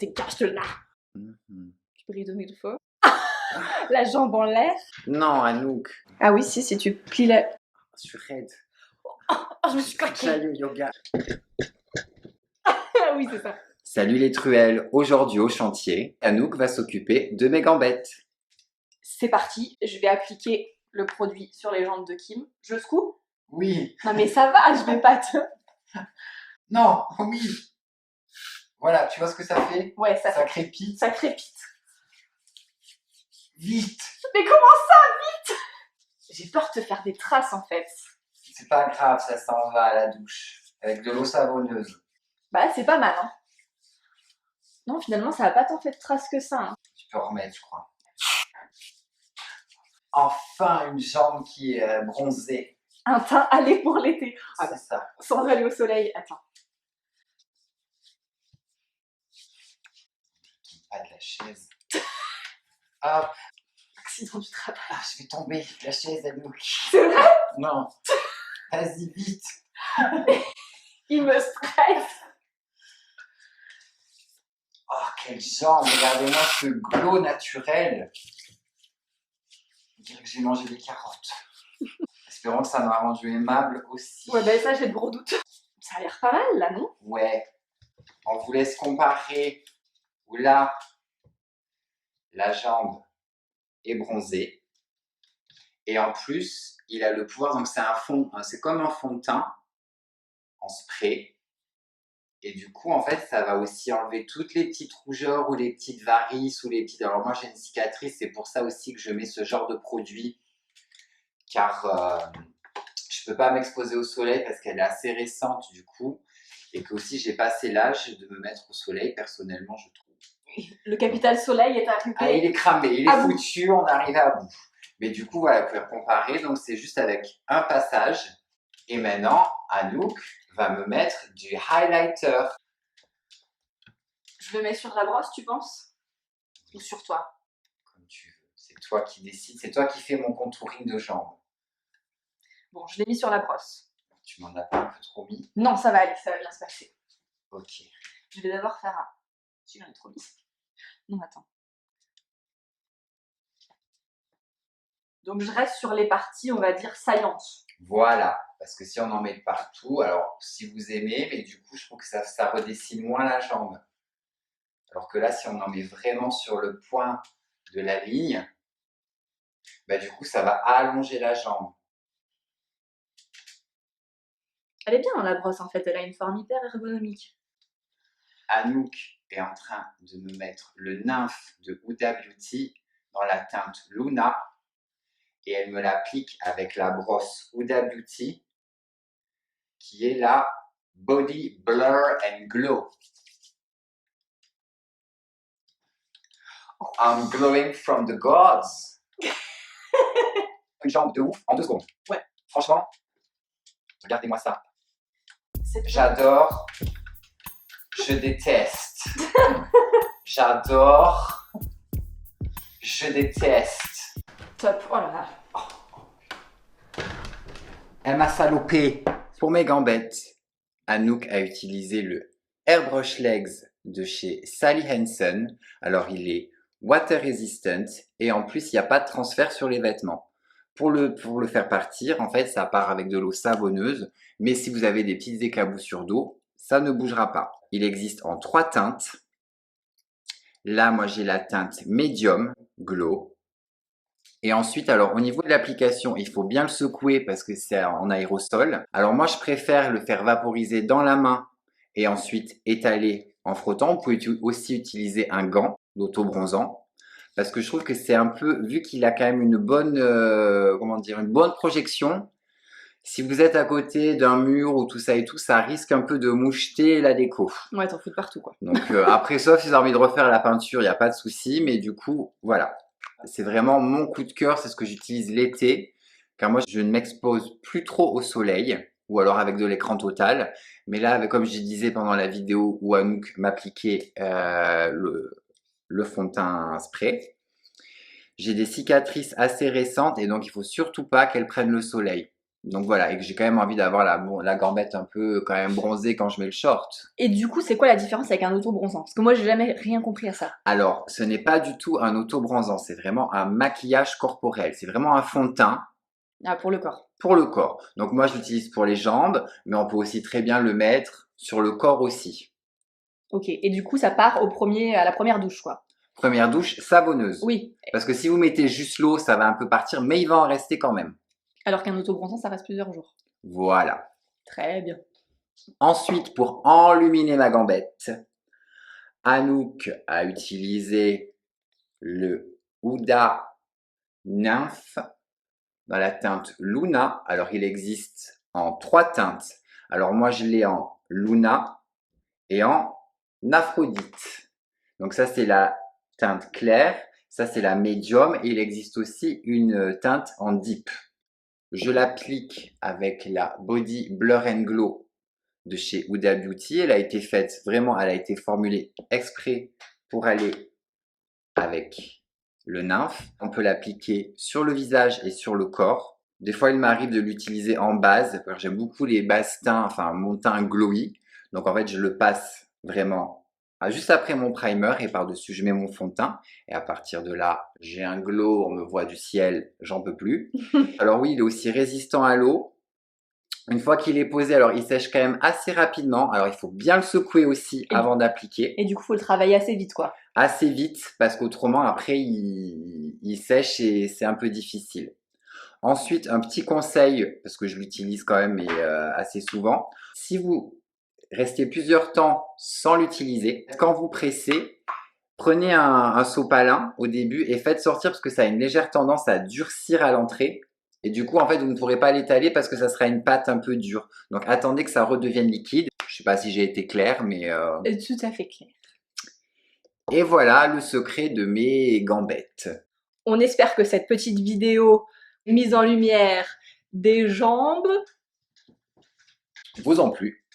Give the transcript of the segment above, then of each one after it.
dégage de là. Mhm. Je brille de mille fois. La jambe en l'air. Non, Anouk, Ah oui, si tu plies la... je suis raide. Oh, je me suis claquée. Salut yoga. Ah oui, c'est ça. Salut les truelles, aujourd'hui au chantier, Anouk va s'occuper de mes gambettes. C'est parti, je vais appliquer le produit sur les jambes de Kim. Je secoue? Oui. Non mais ça va, je vais pas te... Non, oui. Voilà, tu vois ce que ça fait? Ouais, Ça crépite. ça crépite. Vite. Mais comment ça, vite? J'ai peur de te faire des traces en fait. C'est pas grave, ça s'en va à la douche. Avec de l'eau savonneuse. Bah c'est pas mal, hein. Non, finalement, ça a pas tant fait de traces que ça. Hein. Tu peux remettre, je crois. Enfin, une jambe qui est bronzée. Un teint allé pour l'été. Ah C'est bah, ça. sans aller au soleil. Attends. Pas de la chaise. Hop. Accident du travail. Ah, je vais tomber. La chaise, Anouk. C'est vrai? Non. Vas-y, vite. Il me stresse. Oh, quelle jambe. Regardez-moi ce glow naturel. On dirait que j'ai mangé des carottes. Espérons que ça m'a rendu aimable aussi. Ouais, bah ça, j'ai de gros doutes. Ça a l'air pas mal, là, non? Ouais. On vous laisse comparer. Où là, la jambe est bronzée. Et en plus, il a le pouvoir, donc c'est un fond, c'est comme un fond de teint en spray. Et du coup, en fait, ça va aussi enlever toutes les petites rougeurs ou les petites varices ou les petites... Alors moi, j'ai une cicatrice, c'est pour ça aussi que je mets ce genre de produit. Car je peux pas m'exposer au soleil parce qu'elle est assez récente du coup. Et que aussi, j'ai passé l'âge de me mettre au soleil, personnellement, je trouve. Le capital soleil est arrivé. Ah, il est cramé, il est foutu, on est arrivé à bout. Mais du coup, voilà, vous pouvez comparer. Donc, c'est juste avec un passage. Et maintenant, Anouk va me mettre du highlighter. Je le mets sur la brosse, tu penses? Ou sur toi? Comme tu veux. C'est toi qui décides. C'est toi qui fais mon contouring de jambes. Bon, je l'ai mis sur la brosse. Tu m'en as pas un peu trop mis? Non, ça va aller, ça va bien se passer. Ok. Je vais d'abord faire un... Si j'en ai trop mis. Non, attends. Donc, je reste sur les parties, on va dire, saillantes. Voilà. Parce que si on en met partout, alors si vous aimez, mais du coup, je trouve que ça redessine moins la jambe. Alors que là, si on en met vraiment sur le point de la ligne, bah, du coup, ça va allonger la jambe. Elle est bien, la brosse, en fait. Elle a une forme hyper ergonomique. Anouk est en train de me mettre le nymphe de Huda Beauty dans la teinte Luna. Et elle me l'applique avec la brosse Huda Beauty, qui est la Body Blur and Glow. I'm glowing from the gods. Une jambe de ouf en 2 secondes. Ouais. Franchement, regardez-moi ça. C'est J'adore. Je déteste. J'adore. Je déteste. top. Oh là là. Elle m'a salopé. Pour mes gambettes, Anouk a utilisé le Airbrush Legs de chez Sally Hansen. Alors, il est water resistant et en plus, il n'y a pas de transfert sur les vêtements. Pour le faire partir, en fait, ça part avec de l'eau savonneuse. Mais si vous avez des petites éclaboussures d'eau, ça ne bougera pas. Il existe en 3 teintes. Là, moi, j'ai la teinte Medium Glow. Et ensuite, alors au niveau de l'application, il faut bien le secouer parce que c'est en aérosol. Alors moi, je préfère le faire vaporiser dans la main et ensuite étaler en frottant. Vous pouvez aussi utiliser un gant d'auto-bronzant parce que je trouve que c'est un peu, vu qu'il a quand même une bonne, une bonne projection. Si vous êtes à côté d'un mur ou tout ça et tout, ça risque un peu de moucheter la déco. Ouais, t'en fous de partout, quoi. Donc après, sauf si vous avez envie de refaire la peinture, il n'y a pas de souci. Mais du coup, voilà. C'est vraiment mon coup de cœur, c'est ce que j'utilise l'été, car moi je ne m'expose plus trop au soleil, ou alors avec de l'écran total. Mais là, comme je disais pendant la vidéo où Anouk m'appliquait le fond de teint spray, j'ai des cicatrices assez récentes et donc il faut surtout pas qu'elles prennent le soleil. Donc voilà, et que j'ai quand même envie d'avoir la gambette un peu quand même bronzée quand je mets le short. Et du coup, c'est quoi la différence avec un auto-bronzant? Parce que moi, j'ai jamais rien compris à ça. Alors, ce n'est pas du tout un auto-bronzant, c'est vraiment un maquillage corporel. C'est vraiment un fond de teint Ah, pour le corps. pour le corps. Donc moi, je l'utilise pour les jambes, mais on peut aussi très bien le mettre sur le corps aussi. Ok. Et du coup, ça part à la première douche, quoi. Première douche savonneuse. Oui. Parce que si vous mettez juste l'eau, ça va un peu partir, mais il va en rester quand même. Alors qu'un auto-bronzant, ça reste plusieurs jours. Voilà. Très bien. Ensuite, pour enluminer ma gambette, Anouk a utilisé le Huda Nymph dans la teinte Luna. Alors, il existe en 3 teintes. Alors, moi, je l'ai en Luna et en Aphrodite. Donc, ça, c'est la teinte claire. Ça, c'est la médium. Et il existe aussi une teinte en deep. Je l'applique avec la Body Blur and Glow de chez Huda Beauty. Elle a été faite vraiment, elle a été formulée exprès pour aller avec le nymphe. On peut l'appliquer sur le visage et sur le corps. Des fois, il m'arrive de l'utiliser en base. J'aime beaucoup les bases teints, enfin mon teint glowy. Donc en fait, je le passe vraiment juste après mon primer et par-dessus, je mets mon fond de teint. Et à partir de là, j'ai un glow, on me voit du ciel, j'en peux plus. Alors oui, il est aussi résistant à l'eau. Une fois qu'il est posé, alors il sèche quand même assez rapidement. Alors il faut bien le secouer aussi avant d'appliquer. Et du coup, faut le travailler assez vite, quoi. Assez vite, parce qu'autrement, après, il sèche et c'est un peu difficile. Ensuite, un petit conseil, parce que je l'utilise quand même assez souvent. Si vous restez plusieurs temps sans l'utiliser, quand vous pressez, prenez un sopalin au début et faites sortir parce que ça a une légère tendance à durcir à l'entrée. Et du coup, en fait, vous ne pourrez pas l'étaler parce que ça sera une pâte un peu dure. Donc, attendez que ça redevienne liquide. Je sais pas si j'ai été clair, mais... Tout à fait clair. Et voilà le secret de mes gambettes. On espère que cette petite vidéo mise en lumière des jambes. Vous en plus.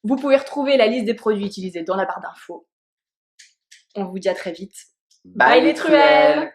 Vous pouvez retrouver la liste des produits utilisés dans la barre d'infos. On vous dit à très vite. Bye les truelles!